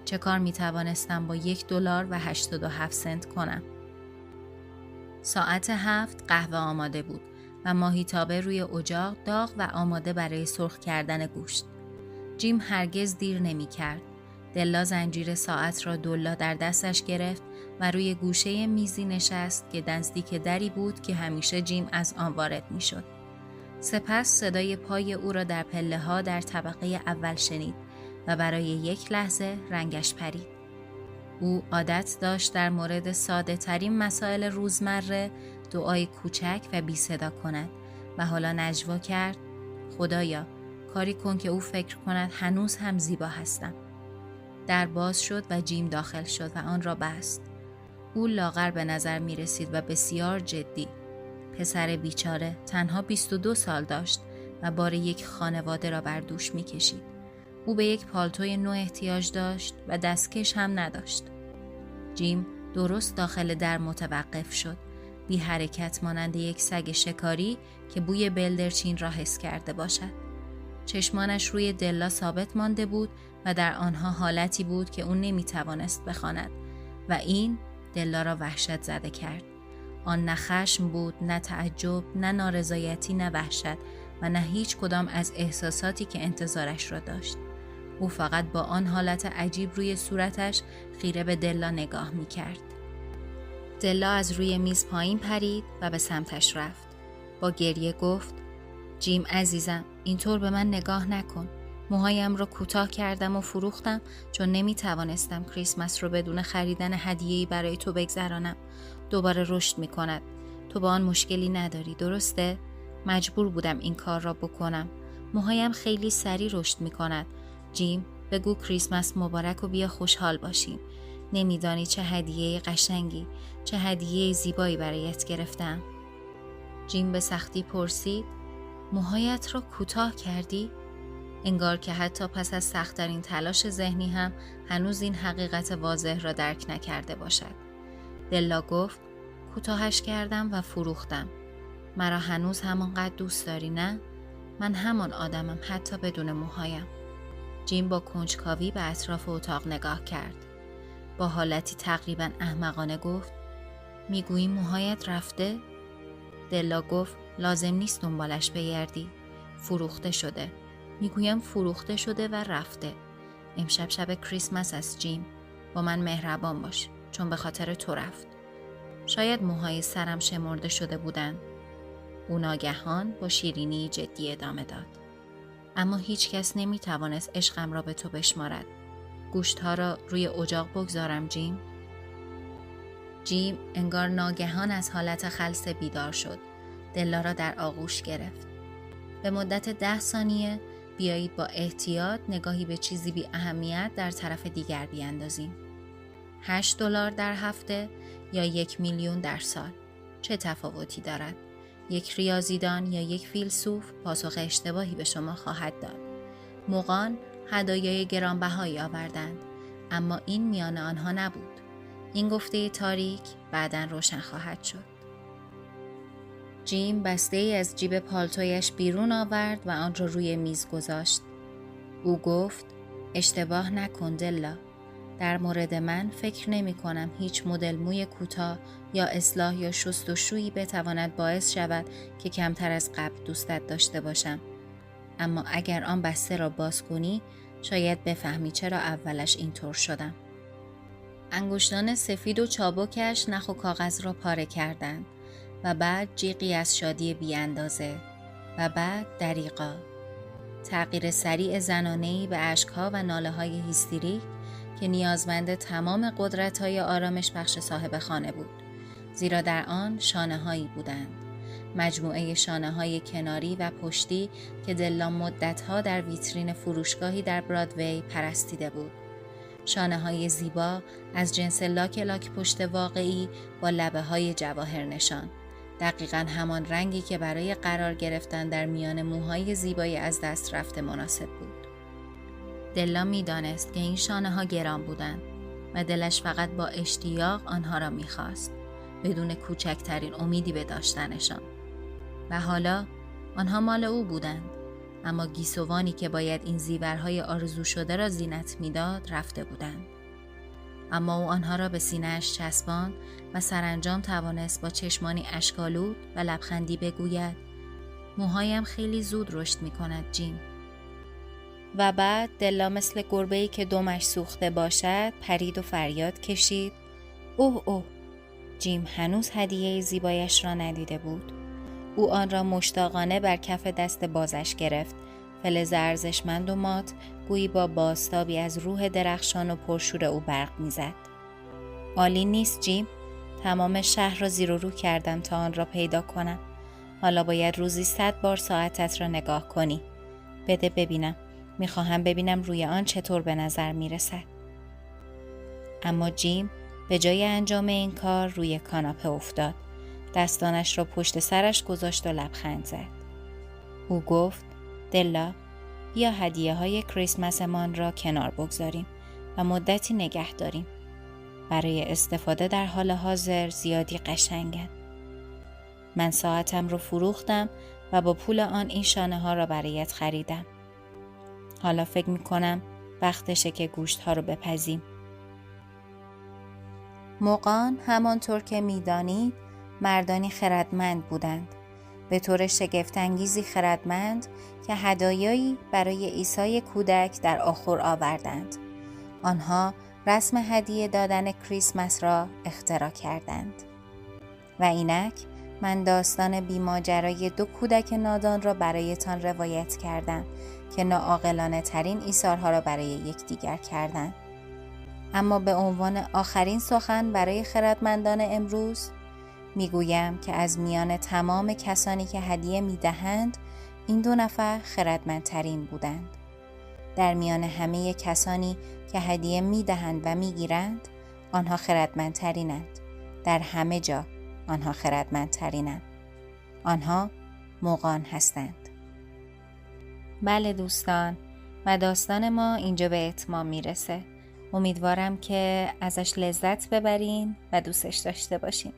چه کار می توانستم با $1.87 کنم؟ ساعت 7 قهوه آماده بود و ماهیتابه روی اجاق داغ و آماده برای سرخ کردن گوشت. جیم هرگز دیر نمی کرد. دلا زنجیر ساعت را دولا در دستش گرفت و روی گوشه میزی نشست که نزدیک دری بود که همیشه جیم از آن وارد می شد. سپس صدای پای او را در پله‌ها در طبقه اول شنید و برای یک لحظه رنگش پرید. او عادت داشت در مورد ساده ترین مسائل روزمره دعای کوچک و بی صدا کند و حالا نجوا کرد: خدایا کاری کن که او فکر کند هنوز هم زیبا هستم. در باز شد و جیم داخل شد و آن را بست. او لاغر به نظر می رسید و بسیار جدی. پسر بیچاره تنها 22 سال داشت و بار یک خانواده را بر دوش می کشید. او به یک پالتوی نو احتیاج داشت و دستکش هم نداشت. جیم درست داخل در متوقف شد، بی حرکت مانند یک سگ شکاری که بوی بلدرچین را حس کرده باشد. چشمانش روی دلا ثابت مانده بود و در آنها حالتی بود که او نمی توانست بخواند و این دلا را وحشت زده کرد. آن نه خشم بود، نه تعجب، نه نارضایتی، نه وحشت و نه هیچ کدام از احساساتی که انتظارش را داشت. او فقط با آن حالت عجیب روی صورتش خیره به دلا نگاه می کرد. دلا از روی میز پایین پرید و به سمتش رفت. با گریه گفت: جیم عزیزم، اینطور به من نگاه نکن. موهایم را کوتاه کردم و فروختم چون نمی توانستم کریسمس رو بدون خریدن هدیه‌ای برای تو بگذرانم. دوباره رشد می کند. تو با آن مشکلی نداری، درسته؟ مجبور بودم این کار را بکنم. موهایم خیلی سریع رشد می کند. جیم، بگو کریسمس مبارک و بیا خوشحال باشیم. نمیدانی چه هدیه قشنگی، چه هدیه زیبایی برایت گرفتم. جیم به سختی پرسید: موهایت را کوتاه کردی؟ انگار که حتی پس از سخت‌ترین تلاش ذهنی هم هنوز این حقیقت واضح را درک نکرده باشد. دلا گفت: کوتاهش کردم و فروختم. مرا هنوز همانقدر دوست داری نه؟ من همان آدمم حتی بدون موهایم. جیم با کنجکاوی به اطراف اتاق نگاه کرد. با حالتی تقریباً احمقانه گفت: میگویی موهایت رفته؟ دلا گفت: لازم نیست دنبالش بگردی. فروخته شده. میگویم فروخته شده و رفته. امشب شب کریسمس است جیم. با من مهربان باش چون به خاطر تو رفت. شاید موهای سرم شمرده شده بودند. او ناگهان با شیرینی جدی ادامه داد: اما هیچ کس نمیتوانست عشقم را به تو بشمارد. گوشتها را روی اجاق بگذارم جیم؟ جیم انگار ناگهان از حالت خلسه بیدار شد. دلا را در آغوش گرفت. به مدت 10 ثانیه بیایید با احتیاط نگاهی به چیزی بی اهمیت در طرف دیگر بیاندازیم. $8 در هفته یا 1 میلیون در سال. چه تفاوتی دارد؟ یک ریاضیدان یا یک فیلسوف پاسخ اشتباهی به شما خواهد داد. مغان هدایای گرانبهایی آوردند، اما این میان آنها نبود. این گفته تاریک بعداً روشن خواهد شد. جیم بسته ای از جیب پالتویش بیرون آورد و آن را روی میز گذاشت. او گفت: اشتباه نکن دلا. در مورد من فکر نمی کنم هیچ مدل موی کوتاه یا اصلاح یا شستشویی بتواند باعث شود که کمتر از قبل دوستت داشته باشم. اما اگر آن بسته را باز کنی شاید بفهمی چرا اولش اینطور شدم. انگشتان سفید و چابکش نخ و کاغذ را پاره کردند و بعد جیغی از شادی بی اندازه و بعد دریغا. تغییر سریع زنانه‌ای به اشک‌ها و ناله‌های هیستریک که نیازمند تمام قدرت‌های آرامش بخش صاحب خانه بود، زیرا در آن شانه‌هایی بودند، مجموعه شانه‌های کناری و پشتی که دلا مدت‌ها در ویترین فروشگاهی در برادوی پرستیده بود. شانه‌های زیبا از جنس لاک پشت واقعی با لبه‌های جواهر نشان، دقیقاً همان رنگی که برای قرار گرفتن در میان موهای زیبای از دست رفته مناسب بود. دلا می‌دانست که این شانه‌ها گران بودند و دلش فقط با اشتیاق آنها را می‌خواست، بدون کوچکترین امیدی به داشتنشان. و حالا آنها مال او بودند، اما گیسوانی که باید این زیورهای آرزو شده را زینت می‌داد رفته بودند. اما او آنها را به سینه‌اش چسباند و سرانجام توانست با چشمانی اشک‌آلود و لبخندی بگوید: موهایم خیلی زود رشد می‌کند جیم. و بعد دلا مثل گربه‌ای که دمش سوخته باشد پرید و فریاد کشید: اوه اوه! جیم هنوز هدیه زیبایش را ندیده بود. او آن را مشتاقانه بر کف دست بازش گرفت، فلز ارزشمند و مات، گویی با بازتابی از روح درخشان و پرشور او برق می‌زد. عالی نیست جیم؟ تمام شهر را زیر و رو کردم تا آن را پیدا کنم. حالا باید روزی 100 بار ساعتت را نگاه کنی. بده ببینم. میخواهم ببینم روی آن چطور به نظر میرسد. اما جیم به جای انجام این کار روی کاناپه افتاد. دستانش را پشت سرش گذاشت و لبخند زد. او گفت: دلا، بیا هدیه‌های کریسمسمان را کنار بگذاریم و مدتی نگه داریم. برای استفاده در حال حاضر زیادی قشنگند. من ساعتم رو فروختم و با پول آن این شانه ها را برایت خریدم. حالا فکر میکنم وقتشه که گوشت ها رو بپزیم. مغان همانطور که میدانید مردانی خردمند بودند، به طور شگفت‌انگیزی خردمند که هدایایی برای عیسی کودک در آخر آوردند. آنها رسم هدیه دادن کریسمس را اختراع کردند. و اینک من داستان بی‌ماجرای 2 کودک نادان را برایتان روایت کردم که ناعاقلانه ترین ایثارها را برای یکدیگر کردند. اما به عنوان آخرین سخن برای خردمندان امروز میگویم که از میان تمام کسانی که هدیه میدهند این 2 نفر خردمندترین بودند. در میان همه کسانی که هدیه میدهند و میگیرند آنها خردمندترینند. در همه جا آنها خردمندترینند. آنها مغان هستند. بله دوستان، و داستان ما اینجا به اتمام میرسه. امیدوارم که ازش لذت ببرین و دوستش داشته باشین.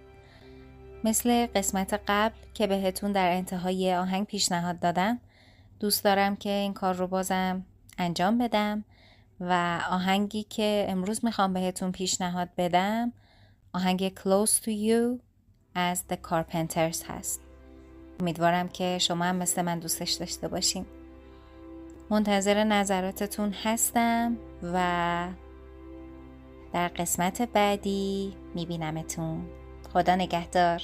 مثل قسمت قبل که بهتون در انتهای آهنگ پیشنهاد دادم، دوست دارم که این کار رو بازم انجام بدم و آهنگی که امروز میخوام بهتون پیشنهاد بدم آهنگ Close to You از The Carpenters هست. امیدوارم که شما هم مثل من دوستش داشته باشین. منتظر نظراتتون هستم و در قسمت بعدی میبینمتون. خدا نگهدار.